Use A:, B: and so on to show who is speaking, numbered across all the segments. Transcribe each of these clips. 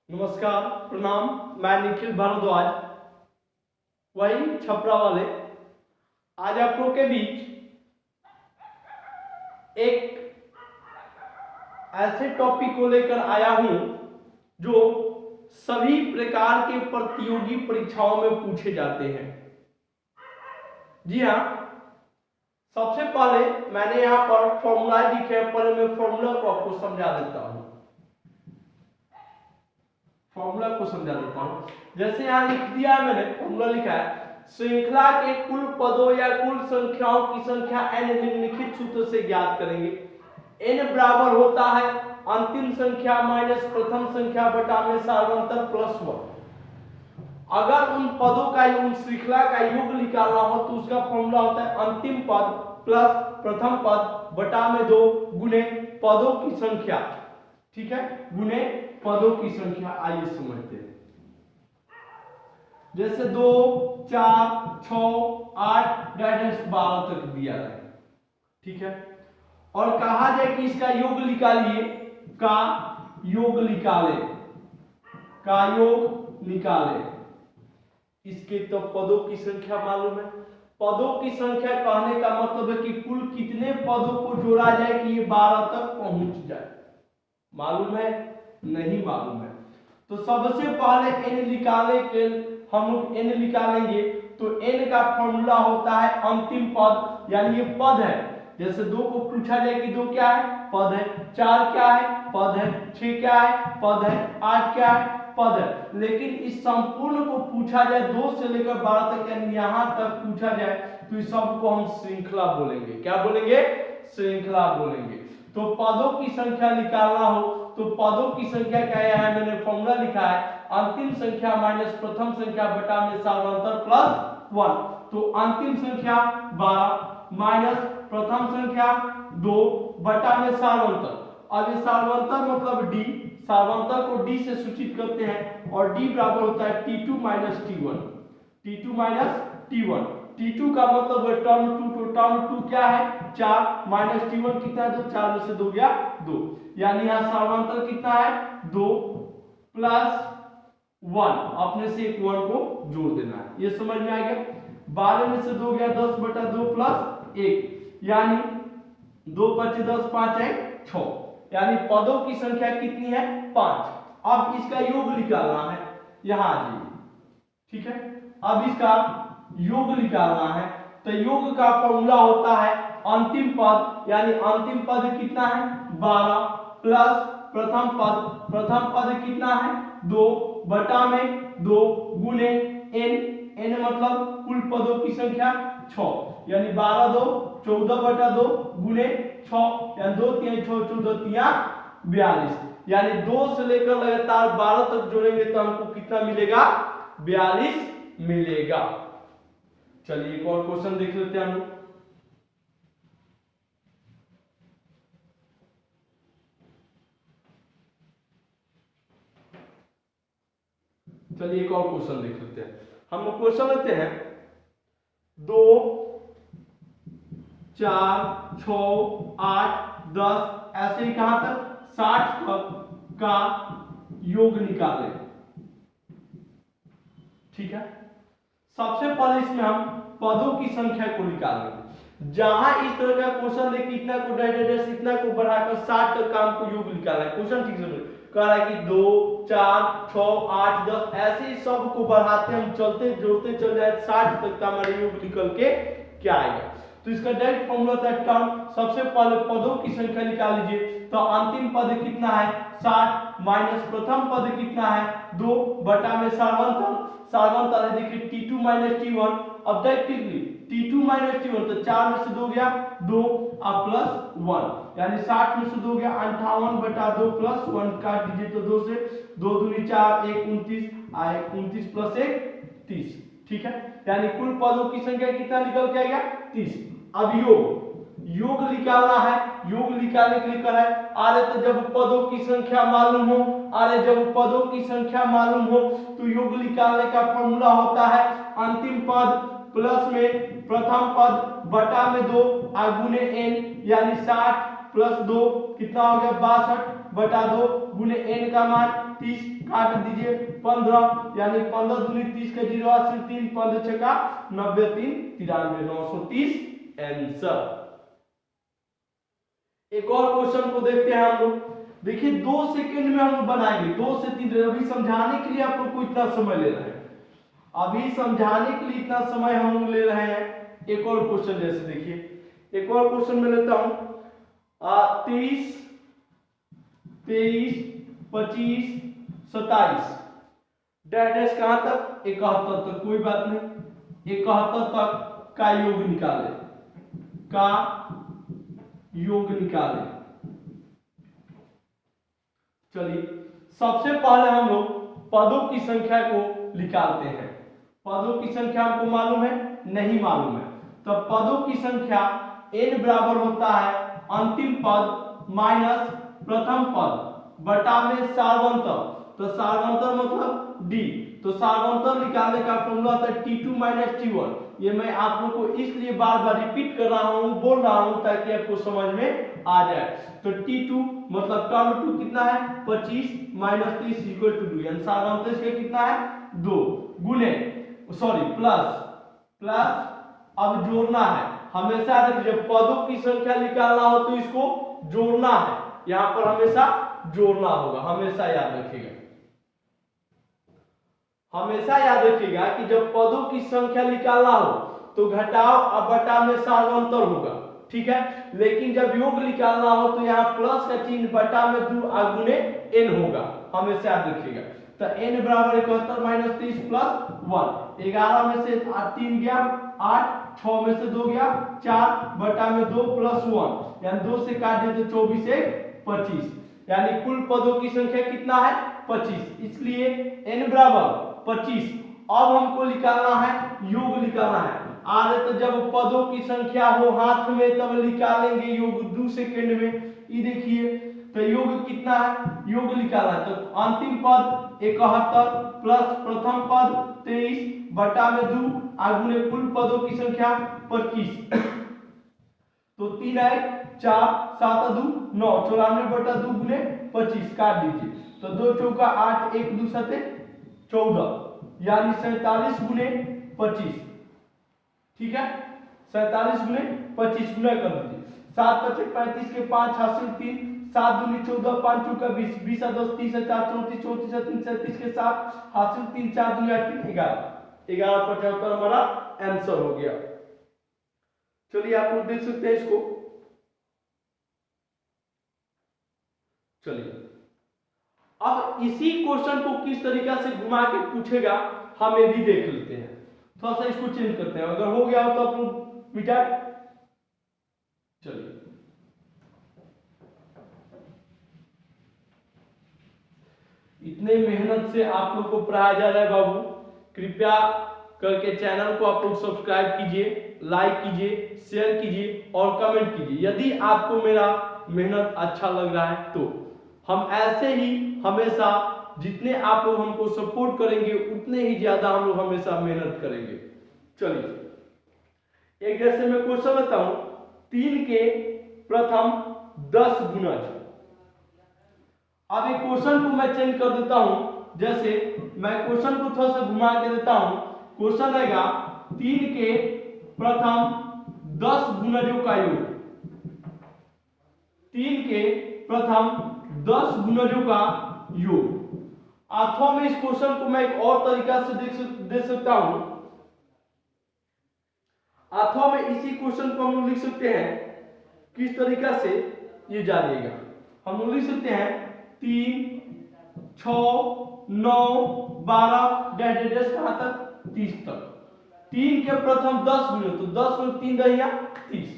A: नमस्कार, प्रणाम। मैं निखिल भारद्वाज, वही छपरा वाले। आज आप लोग के बीच एक ऐसे टॉपिक को लेकर आया हूं जो सभी प्रकार के प्रतियोगी परीक्षाओं में पूछे जाते हैं। जी हाँ, सबसे पहले मैंने यहाँ पर फॉर्मूला लिखे हैं। पहले मैं फॉर्मूला को आपको समझा देता हूँ। फॉर्मूला को समझा देता हूं। जैसे यहां लिख दिया है, मैंने फॉर्मूला लिखा है, श्रृंखला के कुल पदों या कुल संख्याओं की संख्या n निम्नलिखित सूत्र से ज्ञात करेंगे। n बराबर होता है अंतिम संख्या माइनस प्रथम संख्या बटा में सार्वंतर प्लस 1। अगर उन पदों का उन श्रृंखला का योग निकालना हो तो उसका फॉर्मूला होता है अंतिम पद प्लस प्रथम पद बटा में 2 गुने पदों की संख्या। ठीक है, गुने पदों की संख्या। आइए समझते हैं। जैसे 2, 4, 6, 8 12 तक दिया है। ठीक है, और कहा जाए कि इसका योग निकालिए, का योग निकाले, का योग निकाले। इसके तो पदों की संख्या मालूम है। पदों की संख्या कहने का मतलब है कि कुल कितने पदों को जोड़ा जाए कि ये 12 तक पहुंच जाए। मालूम है? नहीं मालूम है। तो सबसे पहले n निकाले के हम लोग n निकालेंगे तो n का फॉर्मूला होता है अंतिम पद, यानी ये पद है। जैसे 2 को पूछा जाए कि 2 क्या है, पद है। 4 क्या है, पद है। 6 क्या है, पद है। 8 क्या है, पद है। लेकिन इस संपूर्ण को पूछा जाए 2 से लेकर 12 तक, यानी यहां तक पूछा जाए तो इस सबको हम श्रृंखला बोलेंगे। क्या बोलेंगे? श्रृंखला बोलेंगे। तो पदों की संख्या निकालना हो तो पदों की संख्या क्या है, मैंने फॉर्मूला लिखा है अंतिम संख्या माइनस प्रथम संख्या बटा में सार्वंतर प्लस 1। तो अंतिम संख्या 12 माइनस प्रथम संख्या 2 बटा में सार्वंतर। अब ये सार्वंतर मतलब d, सार्वंतर को d से सूचित करते हैं और d बराबर होता है t2 minus t1। t2 minus t1। t2 का मतलब है टर्म 2, तो टर्म 2 क्या है, 4 माइनस t1 कितना है, तो 4 में से 2 गया 2, यानी यहाँ सार्वंतर कितना है 2 प्लस 1, अपने से एक 1 को जोड़ देना है। ये समझ में आ गया। 12 में से 2 गया 10 बटा 2 प्लस 1, यानी 2 5 10 5 है 6, यानी पदों की संख्या कितनी है 5। अब इसका योग निकालना है, यहां आ जाइए। ठीक है, अब इसका योग निकालना है तो योग का फॉर्मूला होता है अंतिम पद, यानी अंतिम पद कितना है 12 प्लस प्रथम पद, प्रथम पद कितना है 2 बटा में 2 गुने n मतलब कुल पदों की संख्या 6, यानी 12 2 14 बटा 2 गुने 6, यानी 2 3 6 14 3 42, यानी 2 से लेकर लगातार 12 तक जोड़ेंगे तो हमको कितना मिलेगा, 42 मिलेगा। चलिए एक और क्वेश्चन देख लेते हैं हम लोग। चलिए एक और क्वेश्चन देख लेते हैं। हम लोग क्वेश्चन लेते हैं 2 4 6 8 10 ऐसे ही कहां तक 60 तक का योग निकालें। ठीक है, सबसे पहले इसमें हम पदों की संख्या को निकालेंगे। जहां इस तरह का क्वेश्चन देखिए, इतना को डायरेक्ट इतना को बढ़ाकर 60 तक का हमको योग निकालना है। क्वेश्चन ठीक से कह रहा है कि 2 4 6 8 10 ऐसे ही सब को बढ़ाते हम चलते जोड़ते चल जाए 60 तक का हमारा योग निकल के क्या आएगा। तो इसका डायरेक्ट फॉर्मूला होता है टर्म। सबसे पहले पदों की संख्या निकाल लीजिए, तो अंतिम पद कितना है 60 माइनस प्रथम पद कितना है 2 बटा में सार्वंतर, सार्वंतर है देखिए t2 माइनस t1। अब डायरेक्टली t2 माइनस t1 तो 4 में से 2 गया 2 और प्लस 1, यानी 60 में से 2 गया 58 बटा 2 प्लस 1, काट दीजिए तो 2 से 2 दूनी 4 1 29 आए 29 प्लस 1 30। ठीक है, यानी कुल पदों की संख्या कितना निकल के आ गया 30। अब योग निकालना है। योग निकालने के लिए कह रहा है अरे तो जब पदों की संख्या मालूम हो, अरे जब पदों की संख्या मालूम हो तो योग निकालने का फॉर्मूला होता है अंतिम पद प्लस में प्रथम पद बटा में 2 गुने n, यानी 60 प्लस 2 कितना हो गया 62 बटा 2 गुने n का मान 30, काट दीजिए 15, यानी 15 दूनी 30 का 0 हासिल 3, 15 छक्का 90, 3 93, 930 आंसर। एक और क्वेश्चन को देखते हैं हम लोग। देखिए 2 सेकंड में हम लोग बनाएंगे, 2 से 3। अभी समझाने के लिए आप लोग को इतना समय ले रहे हैं, अभी समझाने के लिए इतना समय हम लोग ले रहे हैं। एक और क्वेश्चन जैसे देखिए, एक और क्वेश्चन में लेता हूं 23, 25, 27 डैश कहां तक 71 तक, कोई बात नहीं, 71 तक का योग निकाले, का योग निकाले। चलिए सबसे पहले हम लोग पदों की संख्या को निकालते हैं। पदों की संख्या हमको मालूम है? नहीं मालूम है। तो पदों की संख्या n बराबर होता है अंतिम पद माइनस प्रथम पद बटा में सार्वंतर। तो सार्वंतर मतलब d, तो सार्वंतर निकालने का फॉर्मूला होता है t2 माइनस t1। ये मैं आप लोग को इसलिए बार बार रिपीट कर रहा हूं, बोल रहा हूं ताकि आपको समझ में आ जाए। तो t2 मतलब टर्म 2 कितना है 25 माइनस 30 इक्वल टू 2, यानी सार्वंतर इसका कितना है 2 गुने प्लस अब जोड़ना है। हमेशा जब पदों की संख्या निकालना हो तो इसको जोड़ना है, यहां पर हमेशा जोड़ना होगा, हमेशा याद रखिएगा। हमेशा याद रखिएगा कि जब पदों की संख्या निकालना हो तो घटाओ और बटा में सार्वंतर होगा, ठीक है। लेकिन जब योग निकालना हो तो यहाँ प्लस का चिन्ह बटा में 2 गुने n होगा, हमेशा याद रखिएगा। तो n बराबर 71 माइनस 30 प्लस 1, 11 में से 3 गया 8, 6 में से 2 गया 4 बटा में 2 प्लस 1, यानी 2 से काट दिए तो 24 एक 25, यानी कुल पदों की संख्या कितना है 25, इसलिए n बराबर 25। अब हमको निकालना है योग निकालना है। आगे तो जब पदों की संख्या हो हाथ में तब निकालेंगे योग 2 सेकंड में। ये देखिए तो योग कितना है, योग निकालना है तो अंतिम पद 71 प्लस प्रथम पद 23 बटा में 2 गुने कुल पदों की संख्या 25। तो 3 1 4 7 2 9, 94 बटा 2 गुने 25 काट दीजिए। तो 2 चौका 8, 1 2 7 14, यानी 47 गुने 25, ठीक है। 47 गुने 25 गुना कर दीजिए। 7 5 35 के 5 हासिल 3, 7 दूनी 14, 5 चौका 20, 20 10 30 4 34, 34 3 37 के 7 हासिल 3, 4 दूनी 8 3 11, 11 75 हमारा आंसर हो गया। चलिए आप लोग देख सकते हैं इसको। चलिए अब इसी क्वेश्चन को किस तरीका से घुमा के पूछेगा हम ये भी देख लेते हैं। थोड़ा सा इसको चेंज करते हैं, अगर हो गया हो तो आप लोग मिटा। चलिए इतने मेहनत से आप लोग को पढ़ाया जा रहा है बाबू, कृपया करके चैनल को आप लोग सब्सक्राइब कीजिए, लाइक कीजिए, शेयर कीजिए और कमेंट कीजिए यदि आपको मेरा मेहनत अच्छा लग रहा है तो। हम ऐसे ही हमेशा जितने आप लोग हमको सपोर्ट करेंगे उतने ही ज्यादा हम लोग हमेशा मेहनत करेंगे। चलिए एक जैसे मैं क्वेश्चन लेता हूं 3 के प्रथम 10 गुणज। अब एक क्वेश्चन को मैं चेंज कर देता हूं, जैसे मैं क्वेश्चन को थोड़ा सा घुमा के देता हूं। क्वेश्चन रहेगा 3 के प्रथम 10 गुणजों का योग। 3 के प्रथम 10 गुणजों का योग। अथवा में इस क्वेश्चन को मैं एक और तरीका से दे सकता हूं। अथवा में इसी क्वेश्चन को हम लोग लिख सकते हैं किस तरीका से, ये जानिएगा। हम लोग लिख सकते हैं 3 6 9 12 डैश कहां तक 30 तक। 3 के प्रथम 10 गुणे तो 10 में 3 दहिया 30,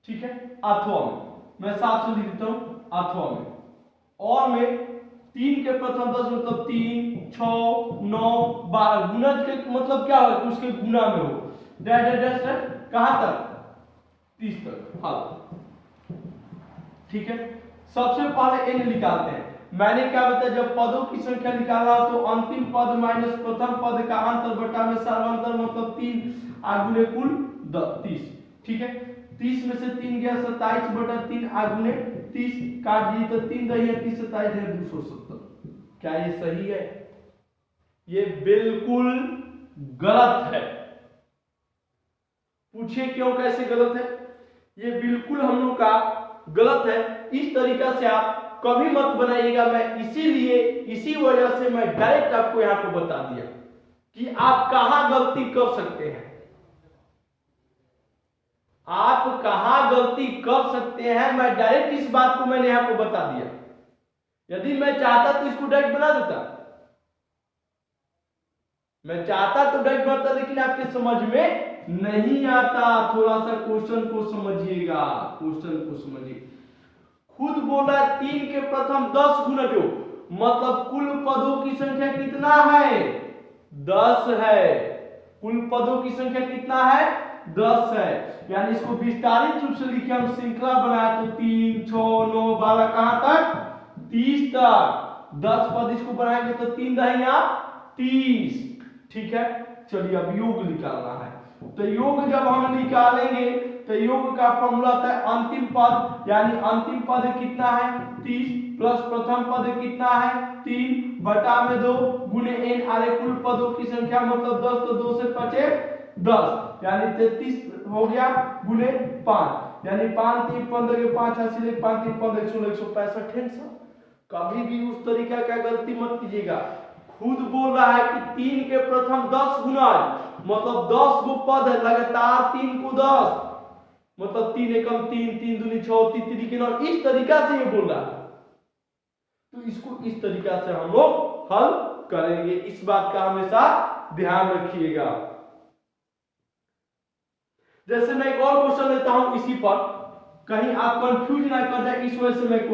A: ठीक है। अथवा में मैं 7 से लिख देता हूं अथवा में, और में 3 के प्रथम 10 मतलब 3 6 9 12 गुणज के मतलब क्या हो, उसके गुना में हो डैश कहां तक 30 तक। हाँ ठीक है। सबसे पहले n निकालते हैं। मैंने क्या बताया, जब पदों की संख्या निकालना हो तो अंतिम पद माइनस प्रथम पद का अंतर बटा में सार्वंतर मतलब 3 गुणे कुल 30, ठीक है। 30 में से 3 गया 27 बटा 3 गुणे 30 काट दिए तो 3 दहिया 30 27 है 270। क्या ये सही है? ये बिल्कुल गलत है। पूछिए क्यों, कैसे गलत है? ये बिल्कुल हम लोग का गलत है। इस तरीका से आप कभी मत बनाइएगा। मैं इसीलिए इसी वजह से मैं डायरेक्ट आपको यहां पर बता दिया कि आप कहां गलती कर सकते हैं। आप कहां गलती कर सकते हैं, मैं डायरेक्ट इस बात को मैंने यहां पर बता दिया। यदि मैं चाहता तो इसको डायरेक्ट बना देता, मैं चाहता तो डायरेक्ट बनाता, लेकिन आपके समझ में नहीं आता। थोड़ा सा क्वेश्चन को समझिएगा, क्वेश्चन को समझिए। खुद बोला 3 के प्रथम 10 गुणक योग, मतलब कुल पदों की संख्या कितना है? 10 है। कुल पदों की संख्या कितना है? 10 है। यानी इसको विस्तारित रूप से लिखे, हम श्रृंखला बनाए तो 3, 6, 9, 12 कहां तक? 30 तक। 10 पद इसको बनाएंगे तो 3 रहेगा 30। ठीक है, चलिए अब योग निकालना है। तो योग जब हम निकालेंगे तो योग का फॉर्मूला होता है अंतिम पद, यानी अंतिम पद कितना है? 30 प्लस प्रथम पद कितना है? 3 बटा में 2 गुणे n, अरे कुल पदों की संख्या मतलब 10, तो 2 से 5 10, यानी 33 हो गया गुणे 5, यानी 5 3 15 के 5 हासिल 5 3 15 16 165 है। कभी भी उस तरीका का गलती मत कीजिएगा। खुद बोल रहा है कि 3 के प्रथम 10 गुणज, मतलब 10 गो पद है, लगातार 3 को 10, मतलब 3 एकम 3, 3 दूनी 6, 3 तरीके और इस तरीका से ये बोल रहा है। तो इसको इस तरीका से हम लोग हल करेंगे, इस बात का हमेशा ध्यान रखिएगा। जैसे मैं एक और क्वेश्चन लेता हूं इसी पर, कहीं आप कंफ्यूज ना कर जाए, इस वजह से मैं